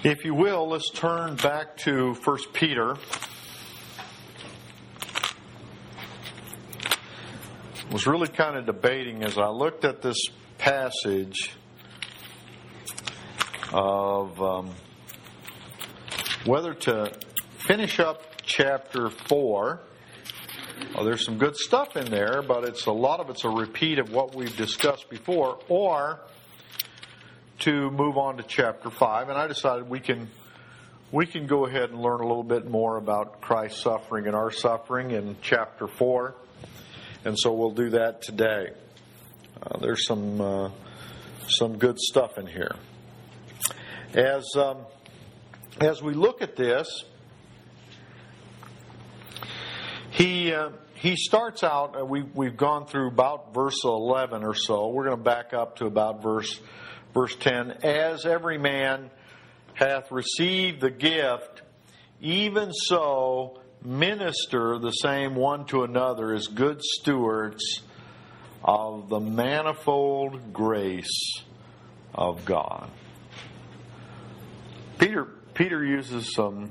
If you will, let's turn back to 1 Peter. I was really kind of debating as I looked at this passage of whether to finish up chapter 4. Well, there's some good stuff in there, but a lot of it's a repeat of what we've discussed before, or to move on to chapter 5. And I decided we can go ahead and learn a little bit more about Christ's suffering and our suffering in chapter 4. And so we'll do that today. There's some good stuff in here. As we look at this, he starts out. We've gone through about verse 11 or so. We're going to back up to about verse 10. As every man hath received the gift, even so minister the same one to another as good stewards of the manifold grace of God. Peter uses some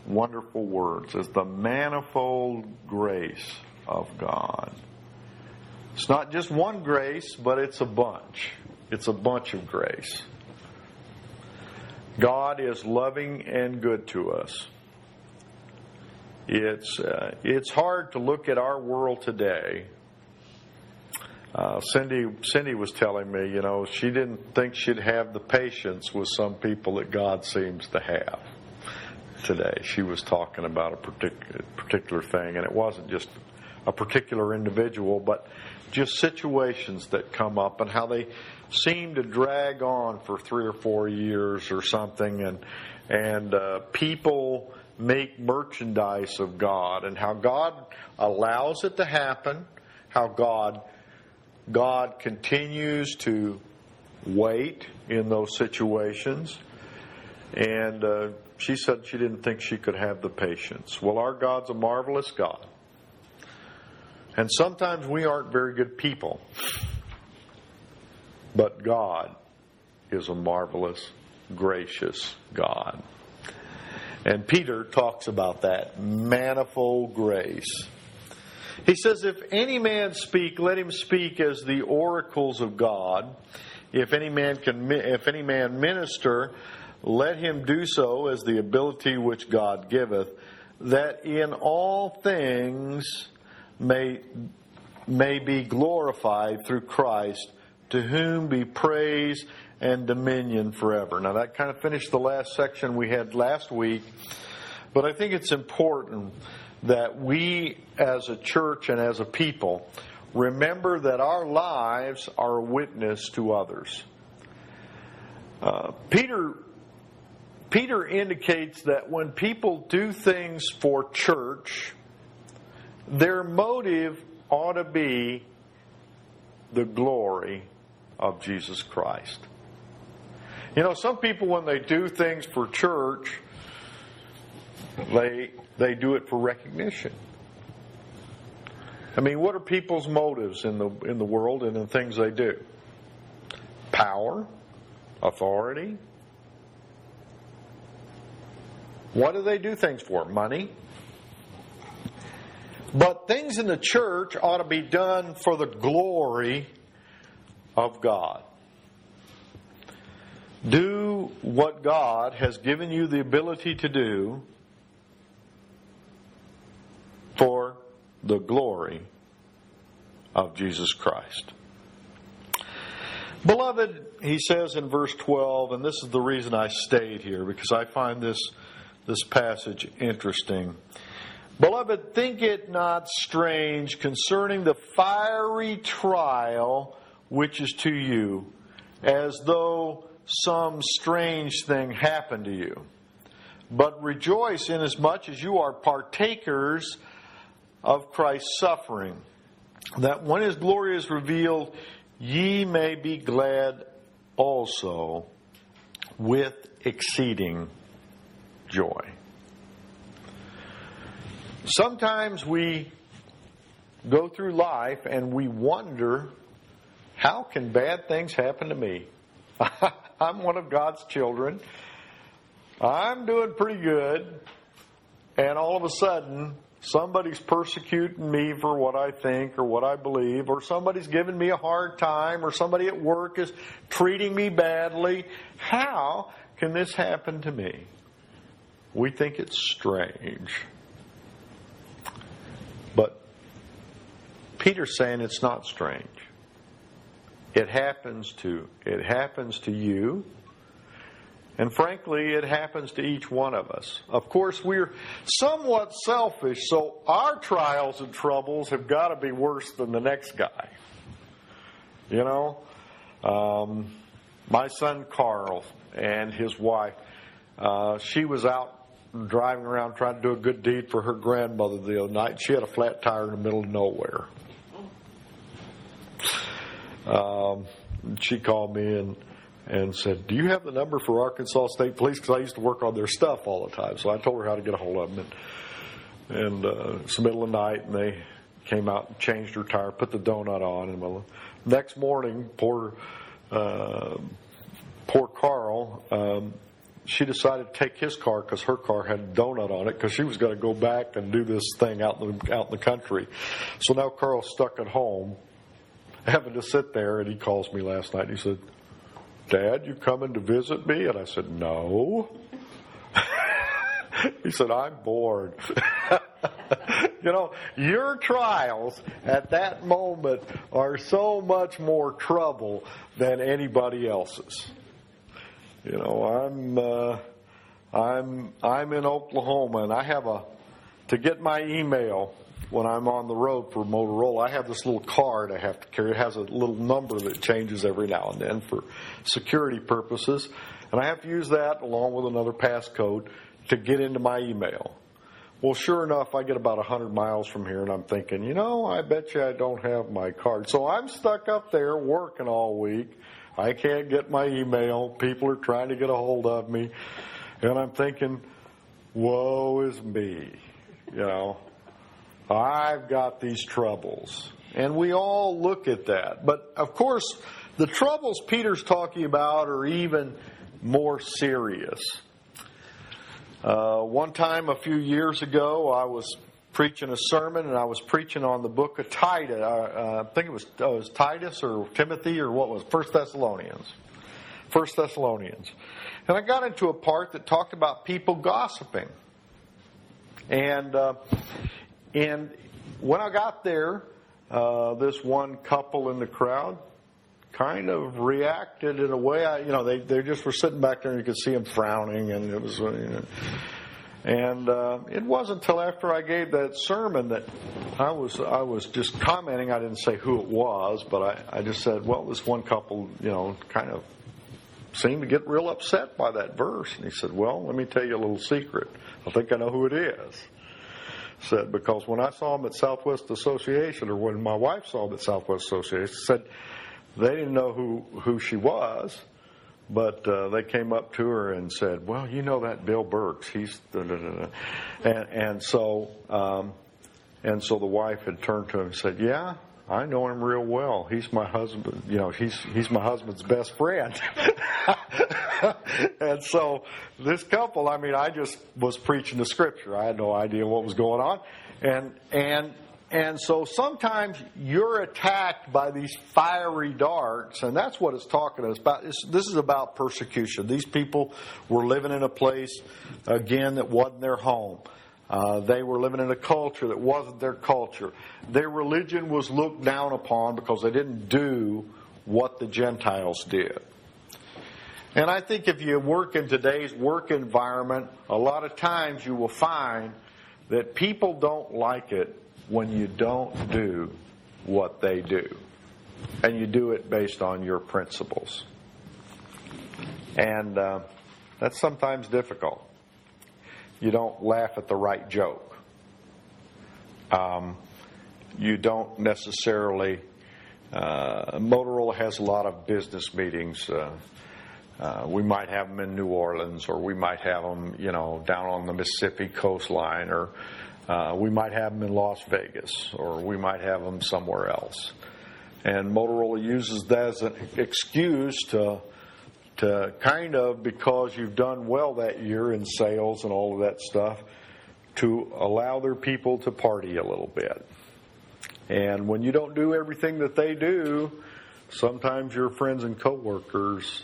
wonderful words as the manifold grace of God. It's not just one grace, but it's a bunch. It's a bunch of grace. God is loving and good to us. It's hard to look at our world today. Cindy was telling me, she didn't think she'd have the patience with some people that God seems to have today. She was talking about a particular thing, and it wasn't just a particular individual, but just situations that come up and how they seem to drag on for 3 or 4 years or something, and people make merchandise of God, and how God allows it to happen, how God continues to wait in those situations. And she said she didn't think she could have the patience. Well, our God's a marvelous God. And sometimes we aren't very good people. But God is a marvelous, gracious God. And Peter talks about that manifold grace. He says, if any man speak, let him speak as the oracles of God. If any man minister, let him do so as the ability which God giveth, that in all things may be glorified through Christ, to whom be praise and dominion forever. Now that kind of finished the last section we had last week, but I think it's important that we as a church and as a people remember that our lives are a witness to others. Peter indicates that when people do things for church, their motive ought to be the glory of Jesus Christ. Some people, when they do things for church, they do it for recognition. I mean, what are people's motives in the world and in things they do? Power, authority. What do they do things for? Money. But things in the church ought to be done for the glory of God. Do what God has given you the ability to do for the glory of Jesus Christ. Beloved, he says in verse 12, and this is the reason I stayed here, because I find this passage interesting. Beloved, think it not strange concerning the fiery trial which is to you, as though some strange thing happened to you. But rejoice inasmuch as you are partakers of Christ's suffering, that when his glory is revealed, ye may be glad also with exceeding joy. Sometimes we go through life and we wonder, how can bad things happen to me? I'm one of God's children. I'm doing pretty good, and all of a sudden, somebody's persecuting me for what I think or what I believe, or somebody's giving me a hard time, or somebody at work is treating me badly. How can this happen to me? We think it's strange. But Peter's saying it's not strange. It happens to you. And frankly, it happens to each one of us. Of course, we're somewhat selfish, so our trials and troubles have got to be worse than the next guy. You know, my son Carl and his wife, she was out driving around trying to do a good deed for her grandmother the other night. She had a flat tire in the middle of nowhere. She called me and said, "Do you have the number for Arkansas State Police?" Because I used to work on their stuff all the time. So I told her how to get a hold of them. And it's the middle of the night, and they came out and changed her tire, put the donut on. And the next morning, poor Carl, she decided to take his car because her car had a donut on it because she was going to go back and do this thing out in the country. So now Carl's stuck at home, having to sit there, and he calls me last night and he said, "Dad, you coming to visit me?" And I said, "No." He said, "I'm bored." You know, your trials at that moment are so much more trouble than anybody else's. You know, I'm in Oklahoma, and I have to get my email when I'm on the road for Motorola, I have this little card I have to carry. It has a little number that changes every now and then for security purposes. And I have to use that along with another passcode to get into my email. Well, sure enough, I get about 100 miles from here, and I'm thinking, you know, I bet you I don't have my card. So I'm stuck up there working all week. I can't get my email. People are trying to get a hold of me. And I'm thinking, woe is me, you know. I've got these troubles. And we all look at that. But, of course, the troubles Peter's talking about are even more serious. One time a few years ago, I was preaching a sermon, and I was preaching on the book of Titus. I think it was Titus or Timothy or what was it? 1 Thessalonians. 1 Thessalonians. And I got into a part that talked about people gossiping. And when I got there, this one couple in the crowd kind of reacted in a way. They just were sitting back there, and you could see them frowning, and it was. It wasn't until after I gave that sermon that I was just commenting. I didn't say who it was, but I just said, well, this one couple, kind of seemed to get real upset by that verse. And he said, well, let me tell you a little secret. I think I know who it is. Said, because when I saw him at Southwest Association, or when my wife saw him at Southwest Association, said they didn't know who she was, but they came up to her and said, well, you know that Bill Burks, he's and so the wife had turned to him and said, yeah, I know him real well. He's my husband. He's my husband's best friend. And so this couple, I just was preaching the scripture. I had no idea what was going on, and so sometimes you're attacked by these fiery darts, and that's what it's talking about. This is about persecution. These people were living in a place, again, that wasn't their home. They were living in a culture that wasn't their culture. Their religion was looked down upon because they didn't do what the Gentiles did. And I think if you work in today's work environment, a lot of times you will find that people don't like it when you don't do what they do. And you do it based on your principles. And that's sometimes difficult. You don't laugh at the right joke. You don't necessarily... Motorola has a lot of business meetings. We might have them in New Orleans, or we might have them, down on the Mississippi coastline, or we might have them in Las Vegas, or we might have them somewhere else. And Motorola uses that as an excuse to kind of, because you've done well that year in sales and all of that stuff, to allow their people to party a little bit. And when you don't do everything that they do, sometimes your friends and coworkers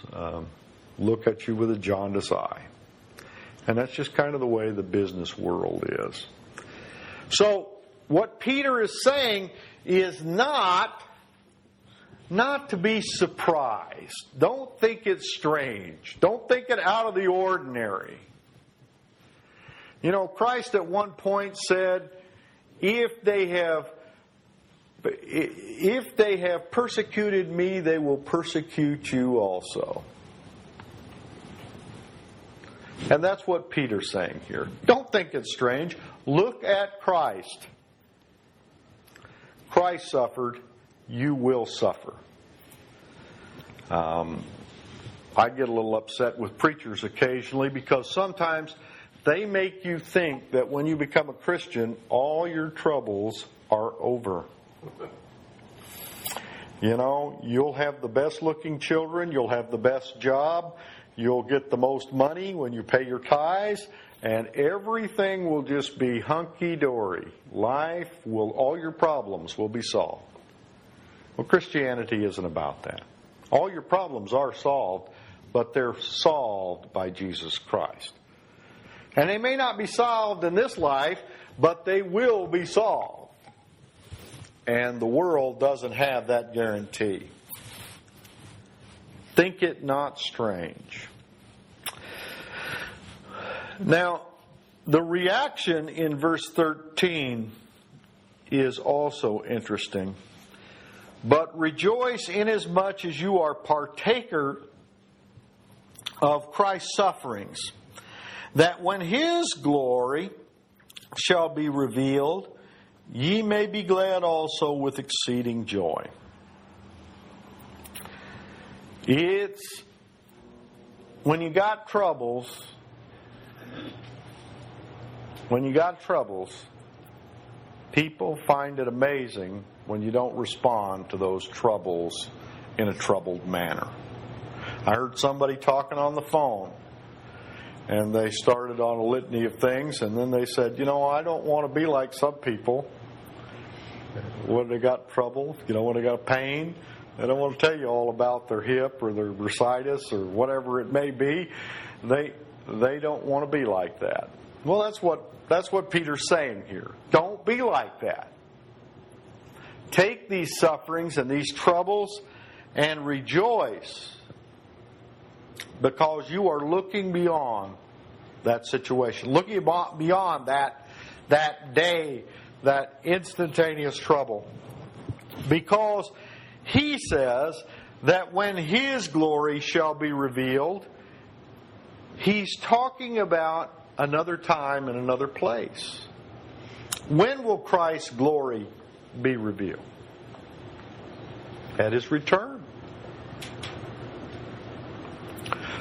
look at you with a jaundiced eye. And that's just kind of the way the business world is. So what Peter is saying is not to be surprised. Don't think it's strange. Don't think it out of the ordinary. You know, Christ at one point said, if they have persecuted me, they will persecute you also. And that's what Peter's saying here. Don't think it's strange. Look at Christ. Christ suffered. You will suffer. I get a little upset with preachers occasionally because sometimes they make you think that when you become a Christian, all your troubles are over. You know, you'll have the best looking children, you'll have the best job, you'll get the most money when you pay your tithes, and everything will just be hunky-dory. All your problems will be solved. Well, Christianity isn't about that. All your problems are solved, but they're solved by Jesus Christ. And they may not be solved in this life, but they will be solved. And the world doesn't have that guarantee. Think it not strange. Now, the reaction in verse 13 is also interesting. But rejoice inasmuch as you are partaker of Christ's sufferings, that when His glory shall be revealed, ye may be glad also with exceeding joy. It's when you got troubles, people find it amazing when you don't respond to those troubles in a troubled manner. I heard somebody talking on the phone, and they started on a litany of things, and then they said, I don't want to be like some people. When they got trouble, when they got pain, they don't want to tell you all about their hip or their bursitis or whatever it may be. They don't want to be like that. Well, that's what Peter's saying here. Don't be like that. Take these sufferings and these troubles and rejoice, because you are looking beyond that situation, looking beyond that day, that instantaneous trouble. Because he says that when His glory shall be revealed, he's talking about another time and another place. When will Christ's glory be revealed? At His return.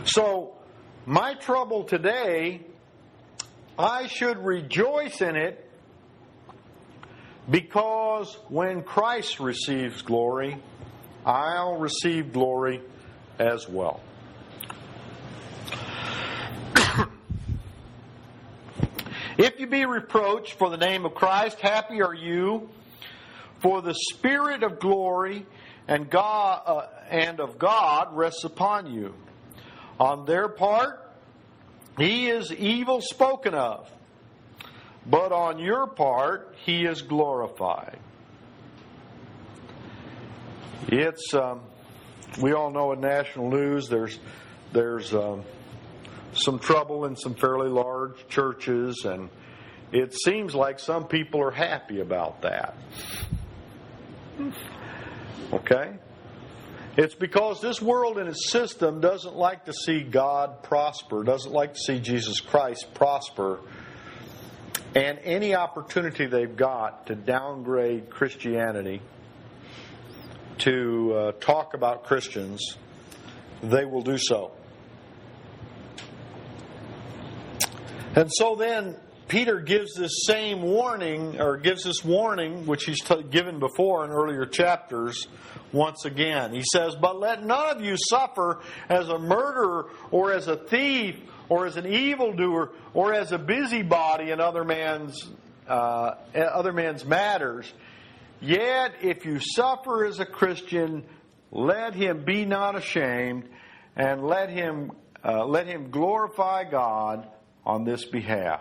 So, my trouble today, I should rejoice in it, because when Christ receives glory, I'll receive glory as well. If you be reproached for the name of Christ, happy are you, for the Spirit of glory and of God rests upon you. On their part, He is evil spoken of, but on your part, He is glorified. It's we all know in national news there's some trouble in some fairly large churches, and it seems like some people are happy about that. Okay? It's because this world and its system doesn't like to see God prosper, doesn't like to see Jesus Christ prosper, and any opportunity they've got to downgrade Christianity, to talk about Christians, they will do so. And so then, Peter gives this same warning, or gives this warning, which he's given before in earlier chapters, once again. He says, "But let none of you suffer as a murderer, or as a thief, or as an evildoer, or as a busybody in other man's matters. Yet if you suffer as a Christian, let him be not ashamed, and let him glorify God on this behalf."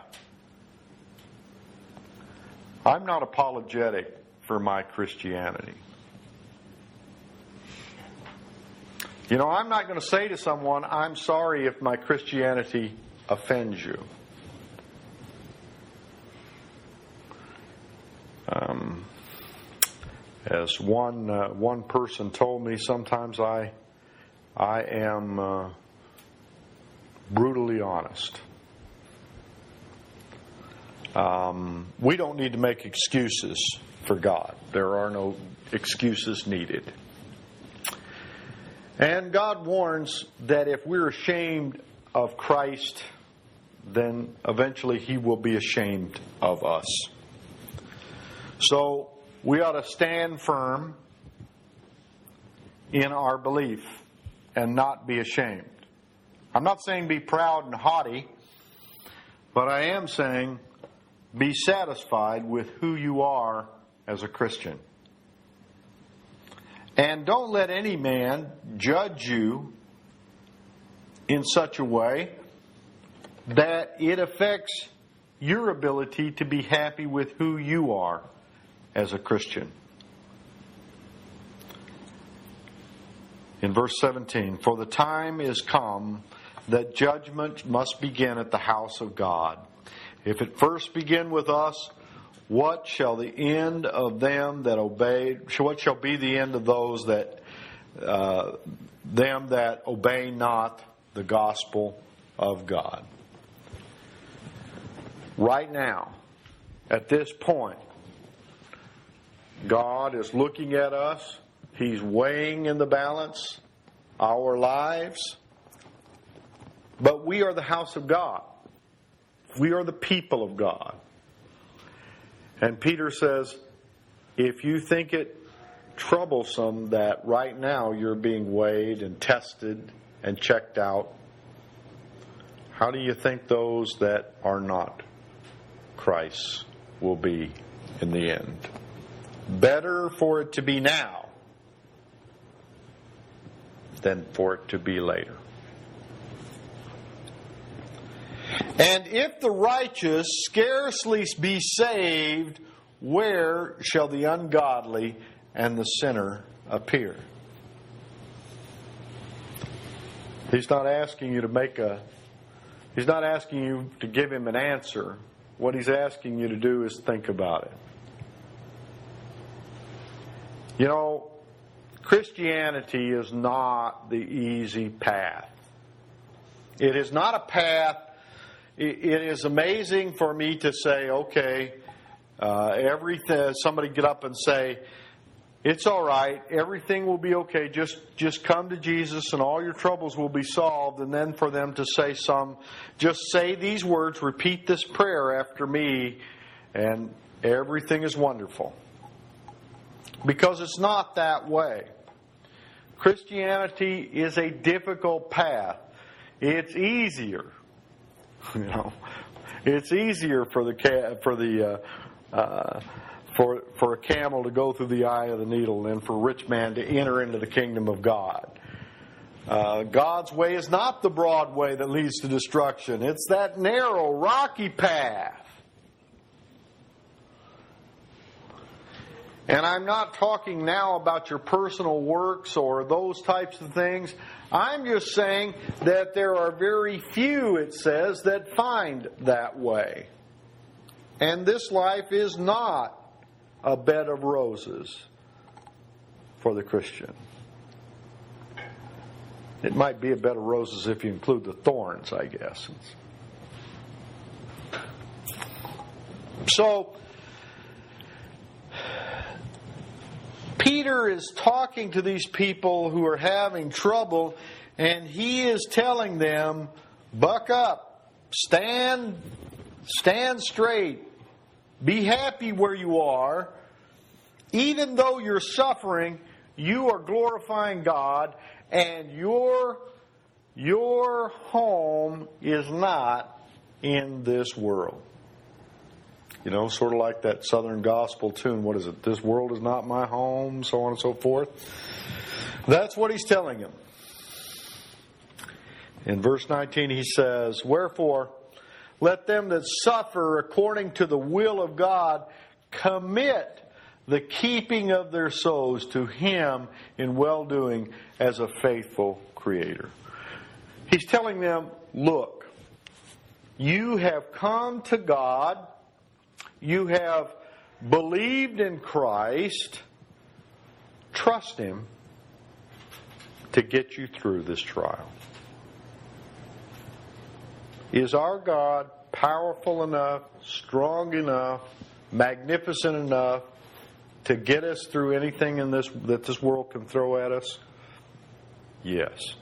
I'm not apologetic for my Christianity. You know, I'm not going to say to someone, "I'm sorry if my Christianity offends you." As one person told me, sometimes I am brutally honest. We don't need to make excuses for God. There are no excuses needed. And God warns that if we're ashamed of Christ, then eventually He will be ashamed of us. So we ought to stand firm in our belief and not be ashamed. I'm not saying be proud and haughty, but I am saying be satisfied with who you are as a Christian. And don't let any man judge you in such a way that it affects your ability to be happy with who you are as a Christian. In verse 17, "For the time is come that judgment must begin at the house of God. If it first begin with us, what shall the end of them that obey? What shall be the end of those that them that obey not the gospel of God?" Right now, at this point, God is looking at us. He's weighing in the balance our lives. But we are the house of God. We are the people of God. And Peter says, if you think it troublesome that right now you're being weighed and tested and checked out, how do you think those that are not Christ will be in the end? Better for it to be now than for it to be later. "And if the righteous scarcely be saved, where shall the ungodly and the sinner appear?" He's not asking you to He's not asking you to give him an answer. What he's asking you to do is think about it. You know, Christianity is not the easy path. It is not a path. It is amazing for me to say, okay, somebody get up and say, it's all right, everything will be okay, just come to Jesus and all your troubles will be solved. And then for them to say just say these words, repeat this prayer after me, and everything is wonderful. Because it's not that way. Christianity is a difficult path. It's easier. You know, it's easier for a camel to go through the eye of the needle than for a rich man to enter into the kingdom of God. God's way is not the broad way that leads to destruction. It's that narrow, rocky path. And I'm not talking now about your personal works or those types of things. I'm just saying that there are very few, it says, that find that way. And this life is not a bed of roses for the Christian. It might be a bed of roses if you include the thorns, I guess. So, Peter is talking to these people who are having trouble, and he is telling them, buck up, stand stand straight, be happy where you are. Even though you're suffering, you are glorifying God, and your home is not in this world. You know, sort of like that Southern gospel tune. What is it? This world is not my home, so on and so forth. That's what he's telling him. In verse 19 he says, "Wherefore, let them that suffer according to the will of God commit the keeping of their souls to Him in well-doing as a faithful Creator." He's telling them, look, you have come to God, you have believed in Christ, trust Him to get you through this trial. Is our God powerful enough, strong enough, magnificent enough to get us through anything in this that this world can throw at us? Yes.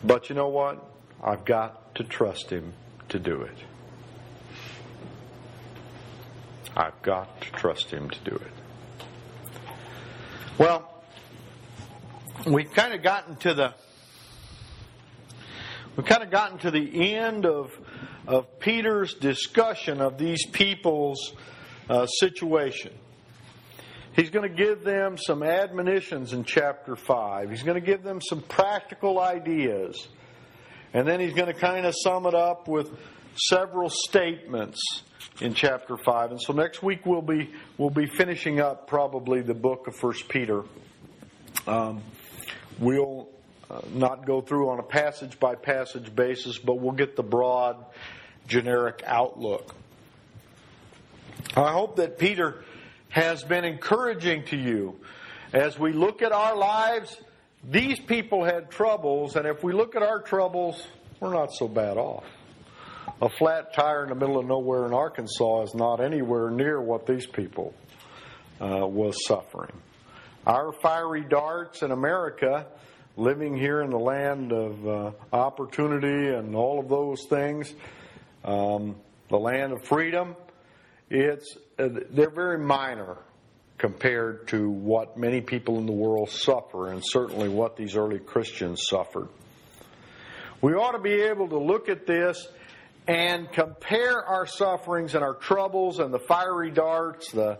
But you know what? I've got to trust Him to do it. I've got to trust Him to do it. Well, we've kind of gotten to the end of Peter's discussion of these people's situation. He's going to give them some admonitions in chapter 5. He's going to give them some practical ideas. And then he's going to kind of sum it up with several statements in chapter 5. And so next week we'll be finishing up probably the book of 1 Peter. We'll not go through on a passage-by-passage basis, but we'll get the broad, generic outlook. I hope that Peter has been encouraging to you. As we look at our lives, these people had troubles, and if we look at our troubles, we're not so bad off. A flat tire in the middle of nowhere in Arkansas is not anywhere near what these people was suffering. Our fiery darts in America, living here in the land of opportunity and all of those things, the land of freedom, they're very minor compared to what many people in the world suffer, and certainly what these early Christians suffered. We ought to be able to look at this and compare our sufferings and our troubles and the fiery darts, the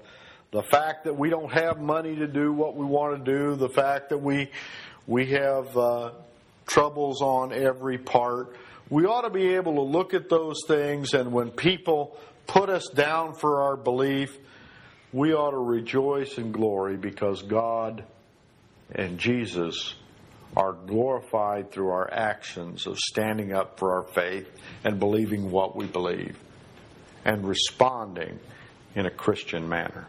fact that we don't have money to do what we want to do, the fact that we have troubles on every part. We ought to be able to look at those things, and when people put us down for our belief, we ought to rejoice in glory, because God and Jesus are glorified through our actions of standing up for our faith and believing what we believe and responding in a Christian manner.